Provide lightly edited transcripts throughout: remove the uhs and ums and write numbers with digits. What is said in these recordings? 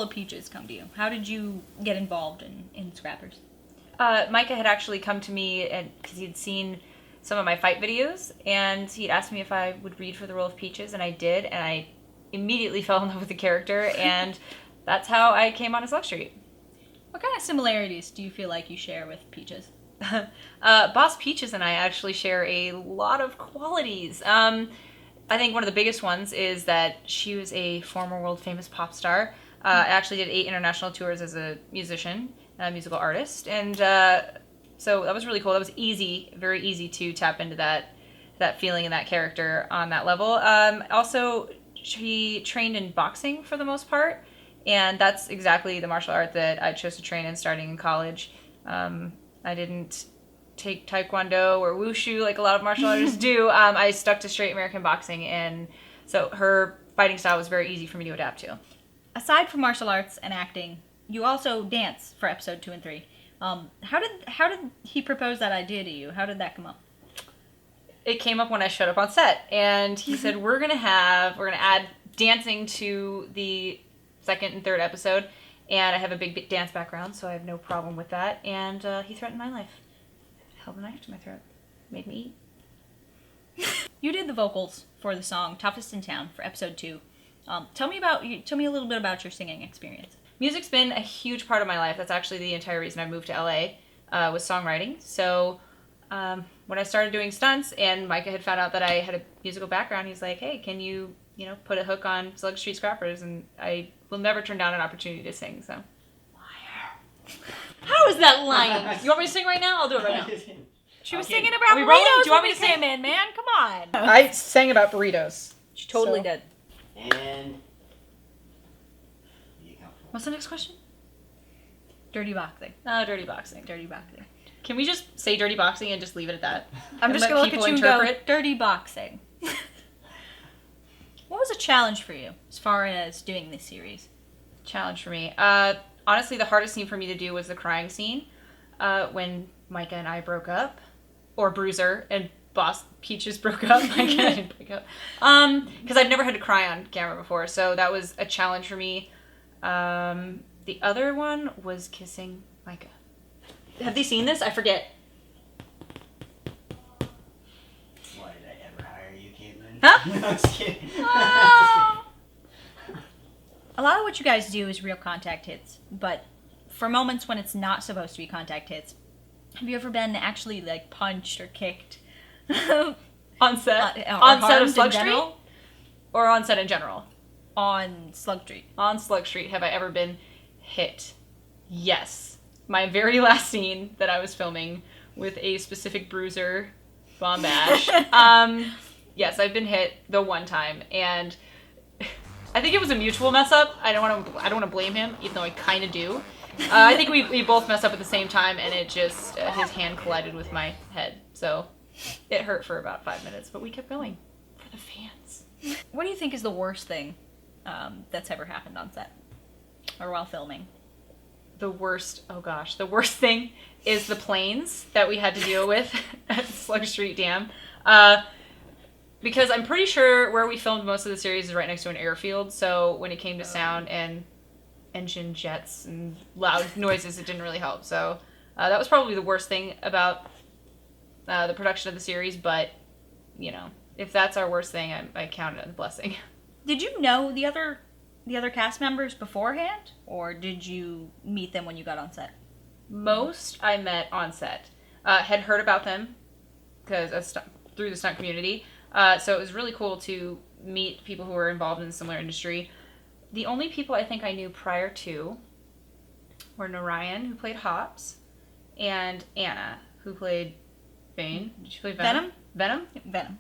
role of Peaches come to you? How did you get involved in Scrappers? Micah had actually come to me because he'd seen some of my fight videos, and he'd asked me if I would read for the role of Peaches, and I did, and I immediately fell in love with the character, and that's how I came on Slug Street. What kind of similarities do you feel like you share with Peaches? Boss Peaches and I actually share a lot of qualities. I think one of the biggest ones is that she was a former world-famous pop star. I actually did 8 international tours as a musician, a musical artist, and so that was really cool. That was easy, very easy to tap into that feeling and that character on that level. Also, she trained in boxing for the most part, and that's exactly the martial art that I chose to train in starting in college. I didn't take taekwondo or wushu like a lot of martial artists do. I stuck to straight American boxing, and so her fighting style was very easy for me to adapt to. Aside from martial arts and acting, you also dance for episode 2 and 3. How did he propose that idea to you? How did that come up? It came up when I showed up on set, and he said, we're gonna add dancing to the 2nd and 3rd episode, and I have a big dance background, so I have no problem with that. And he threatened my life, held a knife to my throat, made me eat. You did the vocals for the song "Toughest in Town" for episode 2. Tell me a little bit about your singing experience. Music's been a huge part of my life. That's actually the entire reason I moved to LA, was songwriting. So when I started doing stunts and Micah had found out that I had a musical background, he's like, hey, can you put a hook on Slug Street Scrappers? And I will never turn down an opportunity to sing, so. Liar. How is that lying? You want me to sing right now? I'll do it right now. She was singing about burritos. Do you want me to sing, man? Come on. I sang about burritos. She totally did. And what's the next question? Dirty boxing. Oh, dirty boxing. Dirty boxing. Can we just say dirty boxing and just leave it at that? I'm just going to look at you and go, dirty boxing. What was a challenge for you as far as doing this series? Challenge for me. Honestly, the hardest scene for me to do was the crying scene. When Micah and I broke up. Or Bruiser and Boss Peaches broke up. Micah and I didn't break up. Because I've never had to cry on camera before, so that was a challenge for me. The other one was kissing Micah. Have they seen this? I forget. Why did I ever hire you, Katelyn? Huh? No, I'm just kidding. Oh. A lot of what you guys do is real contact hits, but for moments when it's not supposed to be contact hits, have you ever been actually like punched or kicked? On set? Or On set of harmed Slug in Street? general? Or on set in general? On Slug Street. On Slug Street, have I ever been hit? Yes. My very last scene that I was filming with a specific bruiser, Bomb Bash. Yes, I've been hit the one time, and I think it was a mutual mess up. I don't want to blame him, even though I kind of do. I think we both messed up at the same time, and it just his hand collided with my head, so it hurt for about 5 minutes, but we kept going for the fans. What do you think is the worst thing that's ever happened on set or while filming? The worst thing is the planes that we had to deal with at Slug Street Dam. Because I'm pretty sure where we filmed most of the series is right next to an airfield, so when it came to sound and engine jets and loud noises, it didn't really help. So that was probably the worst thing about the production of the series, but, if that's our worst thing, I count it as a blessing. Did you know the other cast members beforehand, or did you meet them when you got on set? Most I met on set. Had heard about them because through the stunt community. So it was really cool to meet people who were involved in a similar industry. The only people I think I knew prior to were Narayan, who played Hops, and Anna, who played Bane. Did she play Venom? Venom? Venom.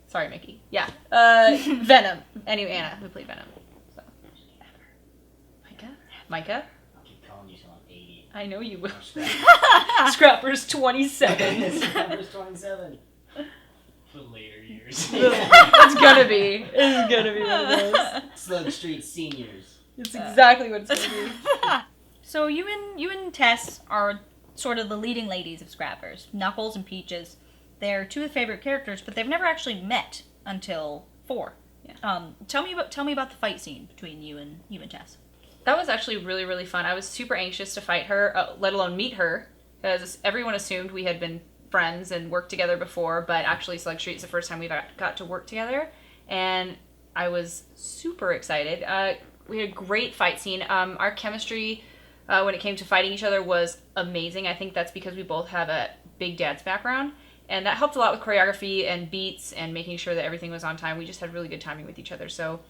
Sorry, Mickey. Yeah. Venom. Anyway, Anna, who played Venom. So. Micah? I'll keep calling you till I'm 80. I know you will. Scrappers 27. Scrappers 27. For later years. It's gonna be one of those. Slug Street Seniors. It's exactly what it's gonna be. So you and Tess are sort of the leading ladies of Scrappers. Knuckles and Peaches. They're two of the favorite characters, but they've never actually met until 4. Yeah. Tell me about the fight scene between you and Tess. That was actually really, really fun. I was super anxious to fight her, let alone meet her, because everyone assumed we had been friends and worked together before, but actually Slug Street is the first time we got to work together, and I was super excited. We had a great fight scene. Our chemistry when it came to fighting each other was amazing. I think that's because we both have a big dad's background, and that helped a lot with choreography and beats and making sure that everything was on time. We just had really good timing with each other, so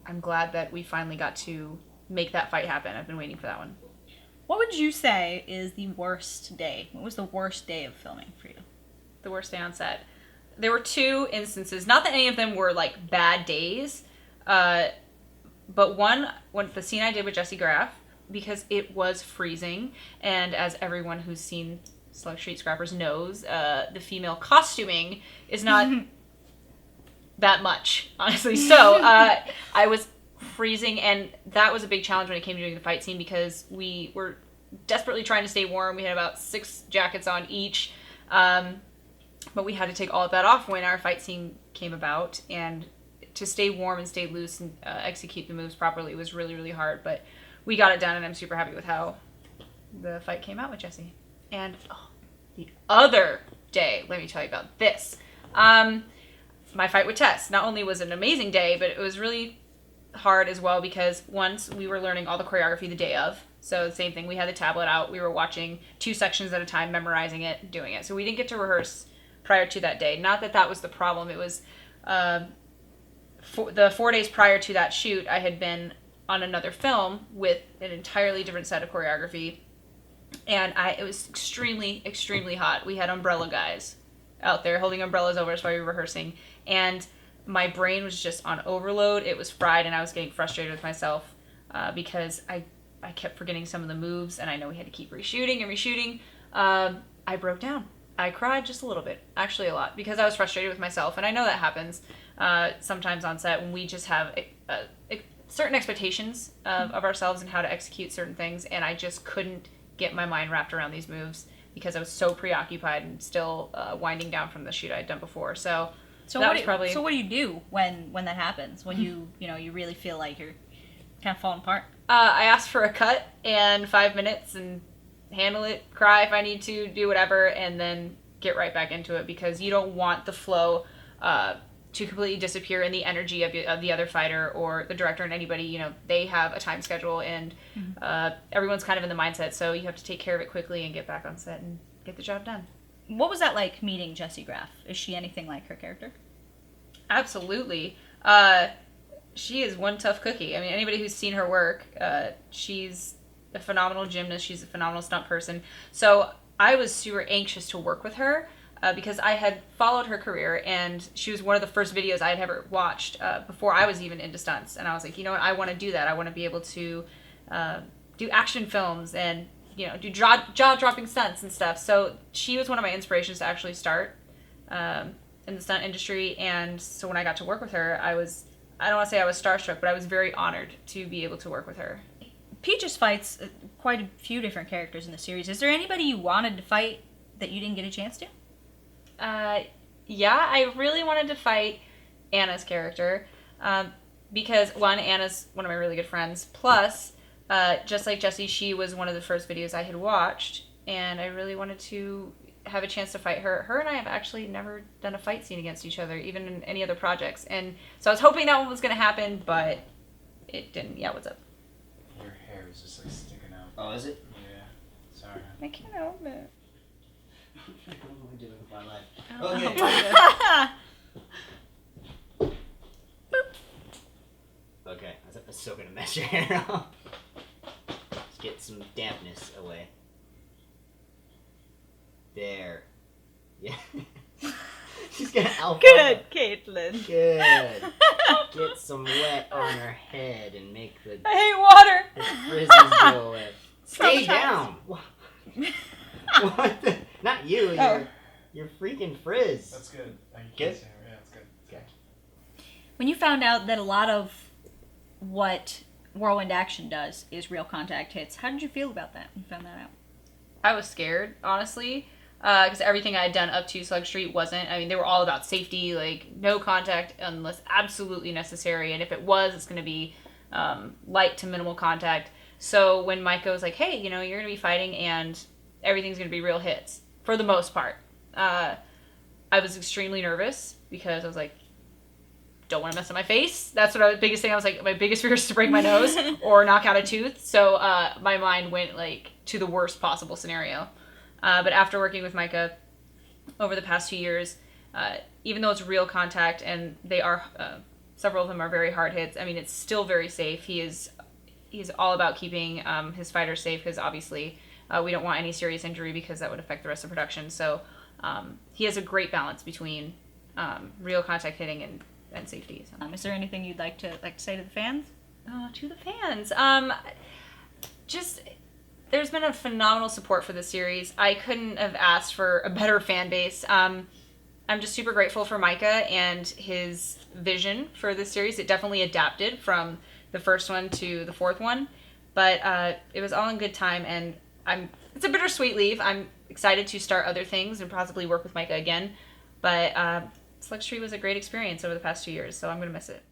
I'm glad that we finally got to make that fight happen. I've been waiting for that one. What would you say is the worst day? What was the worst day of filming for you? The worst day on set. There were 2 instances. Not that any of them were like bad days, but one, the scene I did with Jesse Graff, because it was freezing, and as everyone who's seen Slug Street Scrappers knows, the female costuming is not that much, honestly. So I was freezing, and that was a big challenge when it came to doing the fight scene because we were desperately trying to stay warm. We had about 6 jackets on each, but we had to take all of that off when our fight scene came about, and to stay warm and stay loose and execute the moves properly was really, really hard, but we got it done, and I'm super happy with how the fight came out with Jesse. And the other day, let me tell you about this. My fight with Tess. Not only was it an amazing day, but it was really hard as well because once we were learning all the choreography the day of. So the same thing, we had the tablet out, we were watching 2 sections at a time, memorizing it, doing it. So we didn't get to rehearse prior to that day. Not that that was the problem. It was the 4 days prior to that shoot, I had been on another film with an entirely different set of choreography. And it was extremely, extremely hot. We had umbrella guys out there holding umbrellas over us while we were rehearsing. And my brain was just on overload. It was fried, and I was getting frustrated with myself because I kept forgetting some of the moves, and I know we had to keep reshooting and reshooting. I broke down. I cried just a little bit, actually a lot, because I was frustrated with myself, and I know that happens sometimes on set when we just have certain expectations of ourselves and how to execute certain things, and I just couldn't get my mind wrapped around these moves because I was so preoccupied and still winding down from the shoot I had done before. So what do you do when that happens? When you really feel like you're kind of falling apart? I ask for a cut and 5 minutes and handle it, cry if I need to, do whatever, and then get right back into it because you don't want the flow to completely disappear in the energy of the other fighter or the director and anybody. They have a time schedule and everyone's kind of in the mindset, so you have to take care of it quickly and get back on set and get the job done. What was that like meeting Jessie Graff? Is she anything like her character? Absolutely. She is one tough cookie. I mean, anybody who's seen her work, she's a phenomenal gymnast. She's a phenomenal stunt person. So I was super anxious to work with her because I had followed her career, and she was one of the first videos I had ever watched before I was even into stunts. And I was like, you know what? I want to do that. I want to be able to do action films and do jaw-dropping stunts and stuff. So she was one of my inspirations to actually start in the stunt industry. And so when I got to work with her, I don't want to say I was starstruck, but I was very honored to be able to work with her. Peaches fights quite a few different characters in the series. Is there anybody you wanted to fight that you didn't get a chance to? Yeah, I really wanted to fight Anna's character because, one, Anna's one of my really good friends. Plus, just like Jessie, she was one of the first videos I had watched, and I really wanted to have a chance to fight her. Her and I have actually never done a fight scene against each other, even in any other projects. And so I was hoping that one was going to happen, but it didn't. Yeah, what's up? Your hair is just like sticking out. Oh, is it? Yeah. Sorry. I can't help it. What am I doing with my life? Oh. Okay, that's still gonna mess your hair up. Let's get some dampness away. There. Yeah. She's gonna alpha. Good, Katelyn. Good. Get some wet on her head and make the I hate water. frizzies go away. Stay Sometimes. down. What the? Not you. Oh. Your freaking frizz. That's good. I can Good? see her. Yeah, that's good. Okay. When you found out that a lot of what Whirlwind Action does is real contact hits, how did you feel about that when you found that out? I was scared, honestly, because everything I had done up to Slug Street wasn't. I mean, they were all about safety, like no contact unless absolutely necessary, and if it was, it's going to be light to minimal contact. So when Micah was like, hey, you're going to be fighting and everything's going to be real hits, for the most part, I was extremely nervous because I was like, don't want to mess up my face. That's what biggest thing. I was like, my biggest fear is to break my nose or knock out a tooth. So my mind went to the worst possible scenario. But after working with Micah over the past 2 years, even though it's real contact and they are several of them are very hard hits, I mean, it's still very safe. He's all about keeping his fighters safe because obviously we don't want any serious injury because that would affect the rest of production. So he has a great balance between real contact hitting and safety. So. Is there anything you'd like to say to the fans? To the fans, just there's been a phenomenal support for this series. I couldn't have asked for a better fan base. I'm just super grateful for Micah and his vision for this series. It definitely adapted from the first one to the fourth one, but it was all in good time, and it's a bittersweet leave. I'm excited to start other things and possibly work with Micah again, but Slug Street was a great experience over the past 2 years, so I'm going to miss it.